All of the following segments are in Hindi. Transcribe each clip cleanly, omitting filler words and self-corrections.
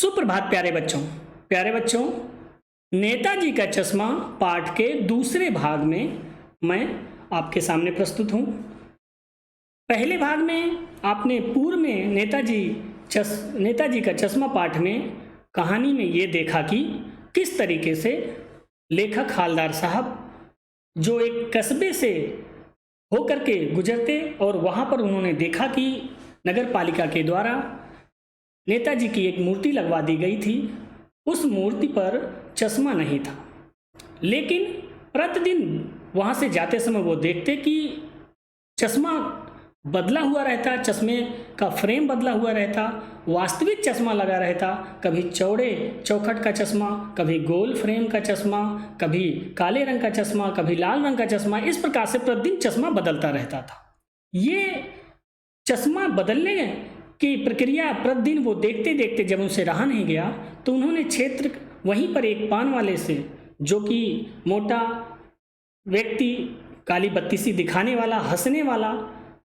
सुप्रभात प्यारे बच्चों, नेताजी का चश्मा पाठ के दूसरे भाग में मैं आपके सामने प्रस्तुत हूँ। पहले भाग में आपने पूर्व में नेताजी का चश्मा पाठ में कहानी में ये देखा कि किस तरीके से लेखक हालदार साहब जो एक कस्बे से होकर के गुजरते और वहाँ पर उन्होंने देखा कि नगर पालिका के द्वारा नेताजी की एक मूर्ति लगवा दी गई थी। उस मूर्ति पर चश्मा नहीं था, लेकिन प्रतिदिन वहाँ से जाते समय वो देखते कि चश्मा बदला हुआ रहता, चश्मे का फ्रेम बदला हुआ रहता, वास्तविक चश्मा लगा रहता। कभी चौड़े चौखट का चश्मा, कभी गोल फ्रेम का चश्मा, कभी काले रंग का चश्मा, कभी लाल रंग का चश्मा। इस प्रकार से प्रतिदिन चश्मा बदलता रहता था। ये चश्मा बदलने की प्रक्रिया प्रतिदिन वो देखते देखते जब उनसे रहा नहीं गया, तो उन्होंने क्षेत्र वहीं पर एक पान वाले से, जो कि मोटा व्यक्ति, काली बत्ती सी दिखाने वाला, हंसने वाला,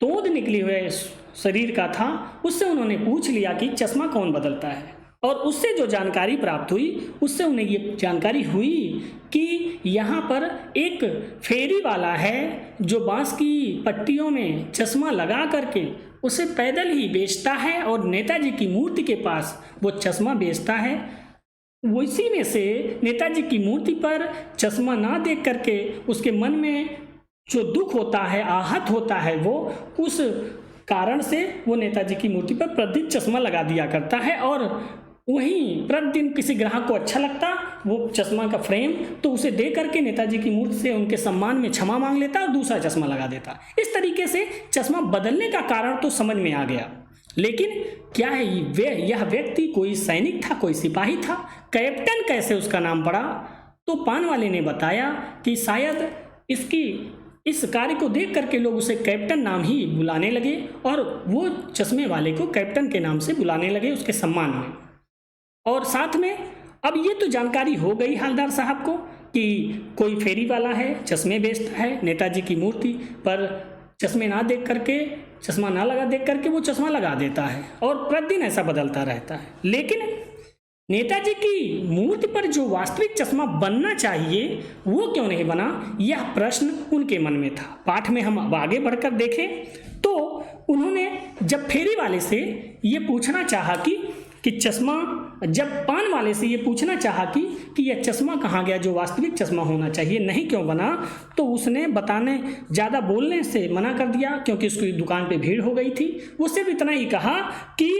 तोंद निकली हुए शरीर का था, उससे उन्होंने पूछ लिया कि चश्मा कौन बदलता है। और उससे जो जानकारी प्राप्त हुई, उससे उन्हें ये जानकारी हुई कि यहाँ पर एक फेरी वाला है जो बांस की पट्टियों में चश्मा लगा करके उसे पैदल ही बेचता है और नेताजी की मूर्ति के पास वो चश्मा बेचता है। उसी में से नेताजी की मूर्ति पर चश्मा ना देख करके उसके मन में जो दुख होता है, आहत होता है, वो उस कारण से वो नेताजी की मूर्ति पर प्रतिदिन चश्मा लगा दिया करता है। और वहीं प्रतिदिन किसी ग्राहक को अच्छा लगता वो चश्मा का फ्रेम, तो उसे दे करके नेताजी की मूर्ति से उनके सम्मान में क्षमा मांग लेता और दूसरा चश्मा लगा देता। इस तरीके से चश्मा बदलने का कारण तो समझ में आ गया, लेकिन क्या है यह व्यक्ति कोई सैनिक था, कोई सिपाही था? कैप्टन कैसे उसका नाम पड़ा? तो पान वाले ने बताया कि शायद इस कार्य को देख करके लोग उसे कैप्टन नाम ही बुलाने लगे और वो चश्मे वाले को कैप्टन के नाम से बुलाने लगे उसके सम्मान में। और साथ में अब ये तो जानकारी हो गई हालदार साहब को कि कोई फेरी वाला है, चश्मे बेचता है, नेताजी की मूर्ति पर चश्मे ना देख करके, चश्मा ना लगा देख करके वो चश्मा लगा देता है और प्रतिदिन ऐसा बदलता रहता है। लेकिन नेताजी की मूर्ति पर जो वास्तविक चश्मा बनना चाहिए वो क्यों नहीं बना, यह प्रश्न उनके मन में था। पाठ में हम अब आगे बढ़कर देखें तो उन्होंने जब फेरी वाले से ये पूछना चाहा कि चश्मा, जब पान वाले से ये पूछना चाहा कि यह चश्मा कहाँ गया जो वास्तविक चश्मा होना चाहिए, नहीं क्यों बना, तो उसने ज़्यादा बोलने से मना कर दिया, क्योंकि उसकी दुकान पे भीड़ हो गई थी। वो सिर्फ इतना ही कहा कि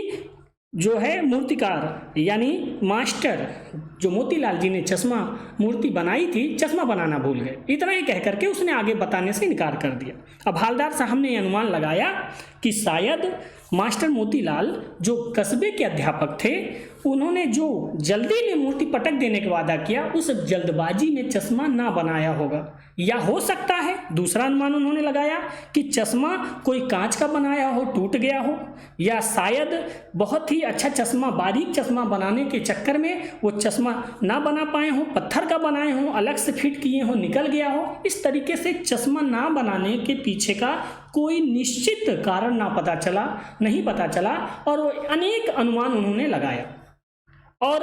जो है मूर्तिकार यानी मास्टर जो मोतीलाल जी ने चश्मा मूर्ति बनाई थी, चश्मा बनाना भूल गए। इतना ही कह करके उसने आगे बताने से इनकार कर दिया। अब हालदार साहब ने अनुमान लगाया कि शायद मास्टर मोतीलाल जो कस्बे के अध्यापक थे, उन्होंने जो जल्दी में मूर्ति पटक देने का वादा किया, उस जल्दबाजी में चश्मा ना बनाया होगा। या हो सकता है दूसरा अनुमान उन्होंने लगाया कि चश्मा कोई कांच का बनाया हो, टूट गया हो, या शायद बहुत ही अच्छा चश्मा, बारीक चश्मा बनाने के चक्कर में वो चश्मा ना बना पाए हो, पत्थर का बनाए हो, अलग से फिट किए हो, निकल गया हो। इस तरीके से चश्मा ना बनाने के पीछे का कोई निश्चित कारण नहीं पता चला और अनेक अनुमान उन्होंने लगाया। और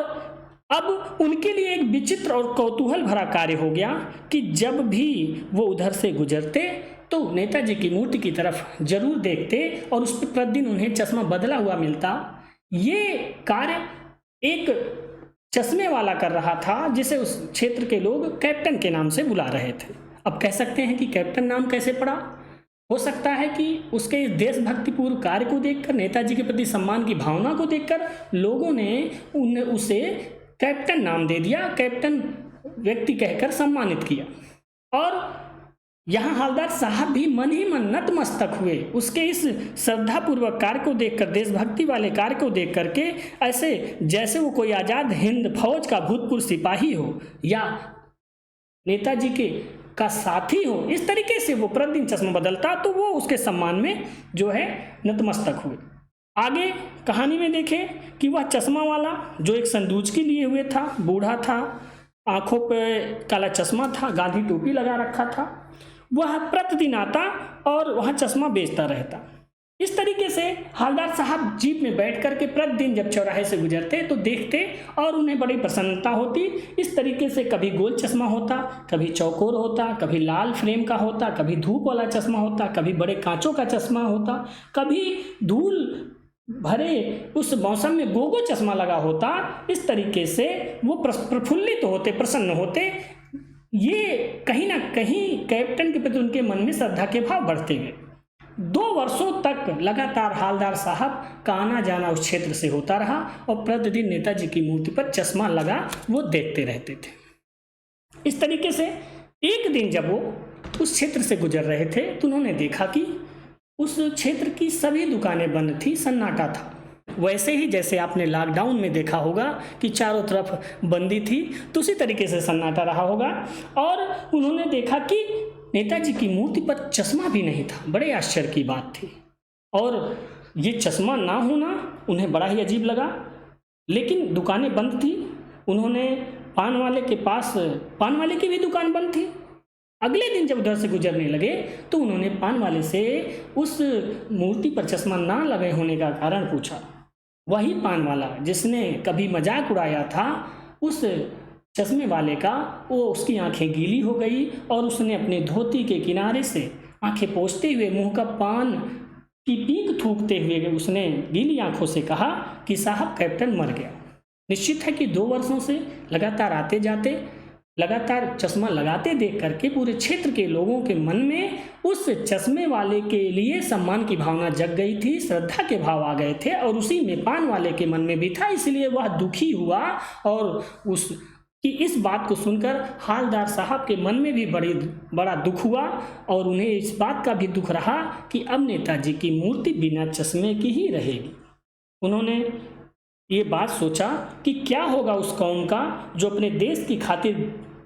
अब उनके लिए एक विचित्र और कौतूहल भरा कार्य हो गया कि जब भी वो उधर से गुजरते तो नेताजी की मूर्ति की तरफ जरूर देखते और उस पर प्रतिदिन उन्हें चश्मा बदला हुआ मिलता। ये कार्य एक चश्मे वाला कर रहा था, जिसे उस क्षेत्र के लोग कैप्टन के नाम से बुला रहे थे। अब कह सकते हैं कि कैप्टन नाम कैसे पड़ा? हो सकता है कि उसके इस देशभक्तिपूर्ण कार्य को देखकर, नेताजी के प्रति सम्मान की भावना को देखकर लोगों ने उसे कैप्टन नाम दे दिया, कैप्टन व्यक्ति कहकर सम्मानित किया। और यहाँ हालदार साहब भी मन ही मन नतमस्तक हुए उसके इस श्रद्धापूर्वक कार्य को देखकर, देशभक्ति वाले कार्य को देख करके, ऐसे जैसे वो कोई आज़ाद हिंद फौज का भूतपूर्व सिपाही हो या नेताजी का साथी हो। इस तरीके से वो प्रतिदिन चश्मा बदलता, तो वो उसके सम्मान में जो है नतमस्तक हुए। आगे कहानी में देखें कि वह चश्मा वाला जो एक संदूचकी लिए हुए था, बूढ़ा था, आंखों पे काला चश्मा था, गांधी टोपी लगा रखा था, वह प्रतिदिन आता और वह चश्मा बेचता रहता। इस तरीके से हवलदार साहब जीप में बैठ करके प्रतिदिन जब चौराहे से गुजरते तो देखते और उन्हें बड़ी प्रसन्नता होती। इस तरीके से कभी गोल चश्मा होता, कभी चौकोर होता, कभी लाल फ्रेम का होता, कभी धूप वाला चश्मा होता, कभी बड़े कांचों का चश्मा होता, कभी धूल भरे उस मौसम में गोगो चश्मा लगा होता। इस तरीके से वो प्रफुल्लित होते, प्रसन्न होते। ये कहीं ना कहीं कैप्टन के प्रति उनके मन में श्रद्धा के भाव बढ़ते गए। 2 वर्षों तक लगातार हवलदार साहब का आना जाना उस क्षेत्र से होता रहा और प्रतिदिन नेताजी की मूर्ति पर चश्मा लगा वो देखते रहते थे। इस तरीके से एक दिन जब वो उस क्षेत्र से गुजर रहे थे तो उन्होंने देखा कि उस क्षेत्र की सभी दुकानें बंद थी, सन्नाटा था। वैसे ही जैसे आपने लॉकडाउन में देखा होगा कि चारों तरफ बंदी थी, तो उसी तरीके से सन्नाटा रहा होगा। और उन्होंने देखा कि नेताजी की मूर्ति पर चश्मा भी नहीं था। बड़े आश्चर्य की बात थी और ये चश्मा ना होना उन्हें बड़ा ही अजीब लगा। लेकिन दुकानें बंद थी। उन्होंने पान वाले के पास, पान वाले की भी दुकान बंद थी। अगले दिन जब उधर से गुजरने लगे तो उन्होंने पान वाले से उस मूर्ति पर चश्मा ना लगे होने का कारण पूछा। वही पान वाला जिसने कभी मजाक उड़ाया था, उस चश्मे वाले का वो उसकी आंखें गीली हो गई और उसने अपने धोती के किनारे से आंखें पोंछते हुए मुंह का पान की पीक थूकते हुए उसने गीली आंखों से कहा कि साहब कैप्टन मर गया। निश्चित है कि 2 वर्षों से लगातार आते जाते, लगातार चश्मा लगाते देख करके पूरे क्षेत्र के लोगों के मन में उस चश्मे वाले के लिए सम्मान की भावना जग गई थी, श्रद्धा के भाव आ गए थे और उसी में पान वाले के मन में भी था। इसलिए वह दुखी हुआ और इस बात को सुनकर हवलदार साहब के मन में भी बड़ा दुख हुआ और उन्हें इस बात का भी दुख रहा कि अब नेताजी की मूर्ति बिना चश्मे की ही रहेगी। उन्होंने ये बात सोचा कि क्या होगा उस कौम का जो अपने देश की खातिर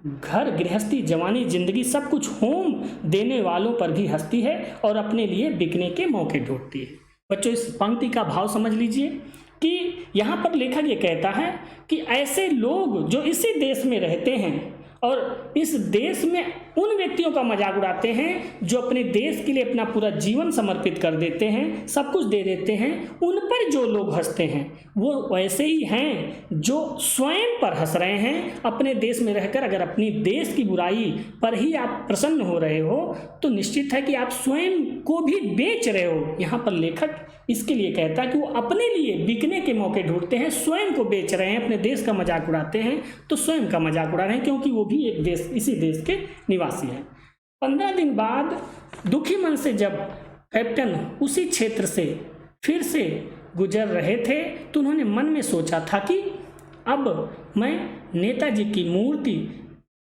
घर गृहस्थी, जवानी, जिंदगी सब कुछ होम देने वालों पर भी हंसती है और अपने लिए बिकने के मौके ढूंढती है। बच्चों, इस पंक्ति का भाव समझ लीजिए कि यहाँ पर लेखक ये कहता है कि ऐसे लोग जो इसी देश में रहते हैं और इस देश में उन व्यक्तियों का मजाक उड़ाते हैं जो अपने देश के लिए अपना पूरा जीवन समर्पित कर देते हैं, सब कुछ दे देते हैं, उन पर जो लोग हंसते हैं वो वैसे ही हैं जो स्वयं पर हंस रहे हैं। अपने देश में रहकर अगर अपनी देश की बुराई पर ही आप प्रसन्न हो रहे हो तो निश्चित है कि आप स्वयं को भी बेच रहे हो। यहाँ पर लेखक इसके लिए कहता है कि वो अपने लिए बिकने के मौके ढूंढते हैं, स्वयं को बेच रहे हैं, अपने देश का मजाक उड़ाते हैं तो स्वयं का मजाक उड़ा रहे हैं क्योंकि वो भी एक देश, इसी देश के निवासी हैं। 15 दिन बाद दुखी मन से जब कैप्टन उसी क्षेत्र से फिर से गुजर रहे थे तो उन्होंने मन में सोचा था कि अब मैं नेताजी की मूर्ति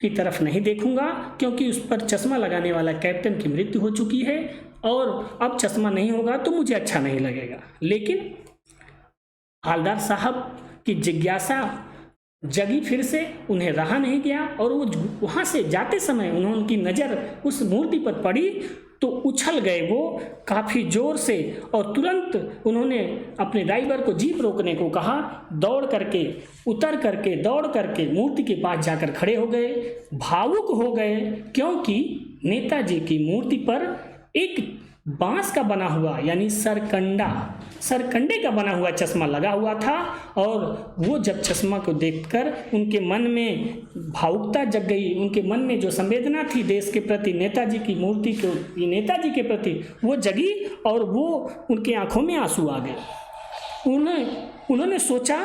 की तरफ नहीं देखूंगा क्योंकि उस पर चश्मा लगाने वाला कैप्टन की मृत्यु हो चुकी है और अब चश्मा नहीं होगा तो मुझे अच्छा नहीं लगेगा। लेकिन हवलदार साहब की जिज्ञासा जगी फिर से, उन्हें रहा नहीं गया और वो वहाँ से जाते समय उनकी नज़र उस मूर्ति पर पड़ी तो उछल गए वो काफ़ी ज़ोर से और तुरंत उन्होंने अपने ड्राइवर को जीप रोकने को कहा। दौड़ करके, उतर करके, दौड़ करके मूर्ति के पास जाकर खड़े हो गए, भावुक हो गए क्योंकि नेताजी की मूर्ति पर एक बांस का बना हुआ यानी सरकंडे का बना हुआ चश्मा लगा हुआ था और वो जब चश्मा को देखकर उनके मन में भावुकता जग गई, उनके मन में जो संवेदना थी देश के प्रति, नेताजी की मूर्ति को, नेताजी के प्रति वो जगी और वो उनके आंखों में आंसू आ गए। उन्होंने सोचा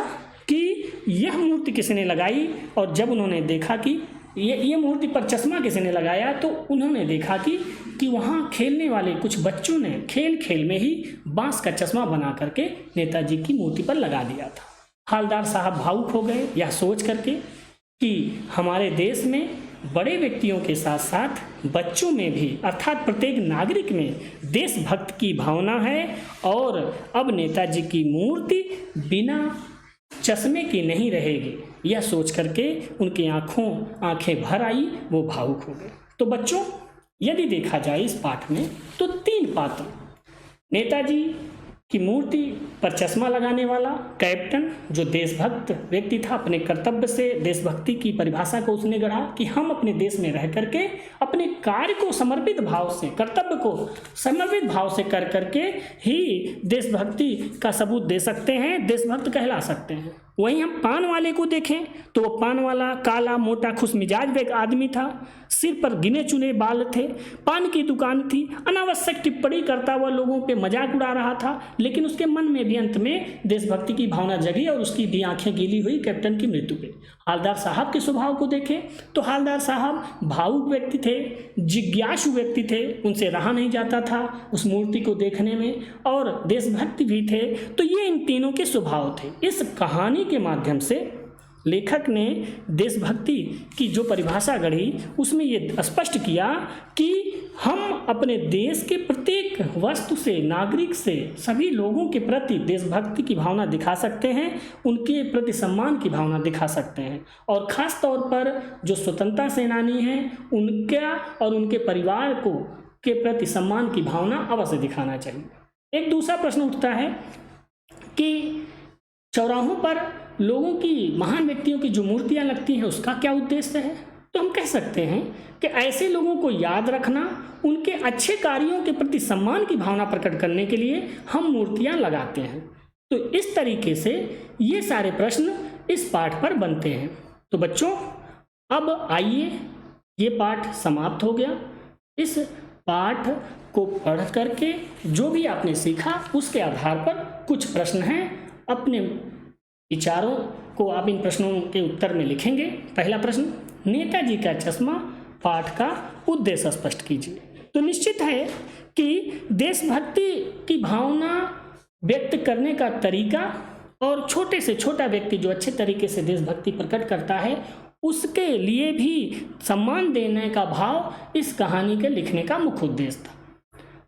कि यह मूर्ति किसने लगाई और जब उन्होंने देखा कि ये मूर्ति पर चश्मा किसने लगाया तो उन्होंने देखा कि वहाँ खेलने वाले कुछ बच्चों ने खेल में ही बांस का चश्मा बना करके नेताजी की मूर्ति पर लगा दिया था। हवलदार साहब भावुक हो गए यह सोच करके कि हमारे देश में बड़े व्यक्तियों के साथ साथ बच्चों में भी अर्थात प्रत्येक नागरिक में देशभक्त की भावना है और अब नेताजी की मूर्ति बिना चश्मे की नहीं रहेगी। यह सोच करके उनकी आंखें भर आई, वो भावुक हो गए। तो बच्चों, यदि देखा जाए इस पाठ में तो 3 पात्र नेताजी, की मूर्ति पर चश्मा लगाने वाला कैप्टन जो देशभक्त व्यक्ति था, अपने कर्तव्य से देशभक्ति की परिभाषा को उसने गढ़ा कि हम अपने देश में रह करके अपने कार्य को समर्पित भाव से, कर्तव्य को समर्पित भाव से कर करके ही देशभक्ति का सबूत दे सकते हैं, देशभक्त कहला सकते हैं। वहीं हम पान वाले को देखें तो वो पान वाला काला मोटा खुशमिजाज एक आदमी था, सिर पर गिने चुने बाल थे, पान की दुकान थी, अनावश्यक टिप्पणी करता हुआ लोगों पे मजाक उड़ा रहा था, लेकिन उसके मन में भी अंत में देशभक्ति की भावना जगी और उसकी भी आंखें गीली हुई कैप्टन की मृत्यु पे। हालदार साहब के स्वभाव को देखें तो हालदार साहब भावुक व्यक्ति थे, जिज्ञासु व्यक्ति थे, उनसे रहा नहीं जाता था उस मूर्ति को देखने में, और देशभक्ति भी थे। तो ये इन तीनों के स्वभाव थे। इस कहानी के माध्यम से लेखक ने देशभक्ति की जो परिभाषा गढ़ी उसमें ये स्पष्ट किया कि हम अपने देश के प्रत्येक वस्तु से, नागरिक से, सभी लोगों के प्रति देशभक्ति की भावना दिखा सकते हैं, उनके प्रति सम्मान की भावना दिखा सकते हैं, और ख़ास तौर पर जो स्वतंत्रता सेनानी हैं उनका और उनके परिवार को के प्रति सम्मान की भावना अवश्य दिखाना चाहिए। एक दूसरा प्रश्न उठता है कि चौराहों पर लोगों की, महान व्यक्तियों की जो मूर्तियां लगती हैं उसका क्या उद्देश्य है। तो हम कह सकते हैं कि ऐसे लोगों को याद रखना, उनके अच्छे कार्यों के प्रति सम्मान की भावना प्रकट करने के लिए हम मूर्तियां लगाते हैं। तो इस तरीके से ये सारे प्रश्न इस पाठ पर बनते हैं। तो बच्चों अब आइए, ये पाठ समाप्त हो गया। इस पाठ को पढ़ करके जो भी आपने सीखा उसके आधार पर कुछ प्रश्न हैं, अपने विचारों को आप इन प्रश्नों के उत्तर में लिखेंगे। पहला प्रश्न, नेताजी का चश्मा पाठ का उद्देश्य स्पष्ट कीजिए। तो निश्चित है कि देशभक्ति की भावना व्यक्त करने का तरीका और छोटे से छोटा व्यक्ति जो अच्छे तरीके से देशभक्ति प्रकट करता है उसके लिए भी सम्मान देने का भाव इस कहानी के लिखने का मुख्य उद्देश्य था।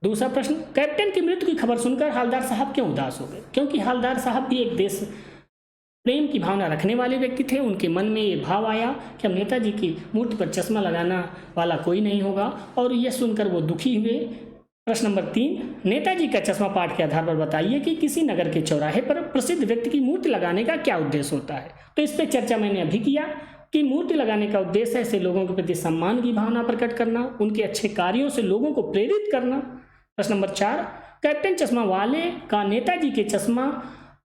दूसरा प्रश्न, कैप्टन की मृत्यु की खबर सुनकर हालदार साहब क्यों उदास हो गए। क्योंकि हालदार साहब भी एक देश प्रेम की भावना रखने वाले व्यक्ति थे। उनके मन में ये भाव आया कि अब नेताजी की मूर्ति पर चश्मा लगाना वाला कोई नहीं होगा, और यह सुनकर वो दुखी हुए। प्रश्न नंबर 3, नेताजी का चश्मा पाठ के आधार पर बताइए कि किसी नगर के चौराहे पर प्रसिद्ध व्यक्ति की मूर्ति लगाने का क्या उद्देश्य होता है। तो इस पर चर्चा मैंने अभी किया कि मूर्ति लगाने का उद्देश्य है ऐसे लोगों के प्रति सम्मान की भावना प्रकट करना, उनके अच्छे कार्यों से लोगों को प्रेरित करना। प्रश्न नंबर 4, कैप्टन चश्मा वाले का नेताजी के चश्मा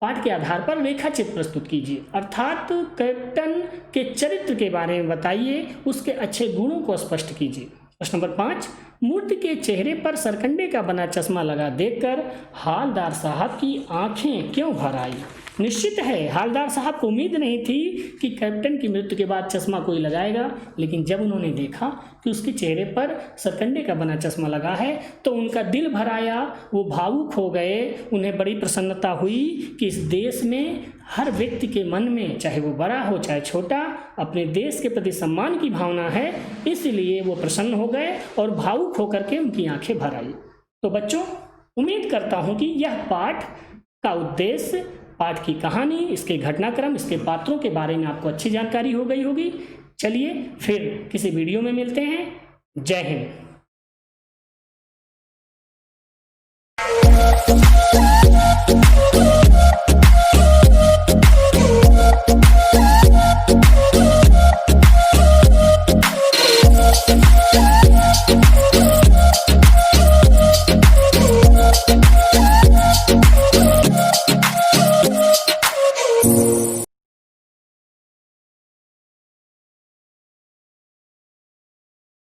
पाठ के आधार पर रेखाचित्र प्रस्तुत कीजिए, अर्थात कैप्टन के चरित्र के बारे में बताइए, उसके अच्छे गुणों को स्पष्ट कीजिए। प्रश्न नंबर 5, मूर्ति के चेहरे पर सरकंडे का बना चश्मा लगा देखकर हालदार साहब की आंखें क्यों भर आई। निश्चित है हालदार साहब को उम्मीद नहीं थी कि कैप्टन की मृत्यु के बाद चश्मा कोई लगाएगा, लेकिन जब उन्होंने देखा कि उसके चेहरे पर सरकंडे का बना चश्मा लगा है तो उनका दिल भर आया, वो भावुक हो गए। उन्हें बड़ी प्रसन्नता हुई कि इस देश में हर व्यक्ति के मन में, चाहे वो बड़ा हो चाहे छोटा, अपने देश के प्रति सम्मान की भावना है, इसलिए वो प्रसन्न हो गए और भावुक होकर के उनकी आंखें भर आई। तो बच्चों उम्मीद करता हूँ कि यह पाठ का उद्देश्य, पाठ की कहानी, इसके घटनाक्रम, इसके पात्रों के बारे में आपको अच्छी जानकारी हो गई होगी। चलिए फिर किसी वीडियो में मिलते हैं। जय हिंद।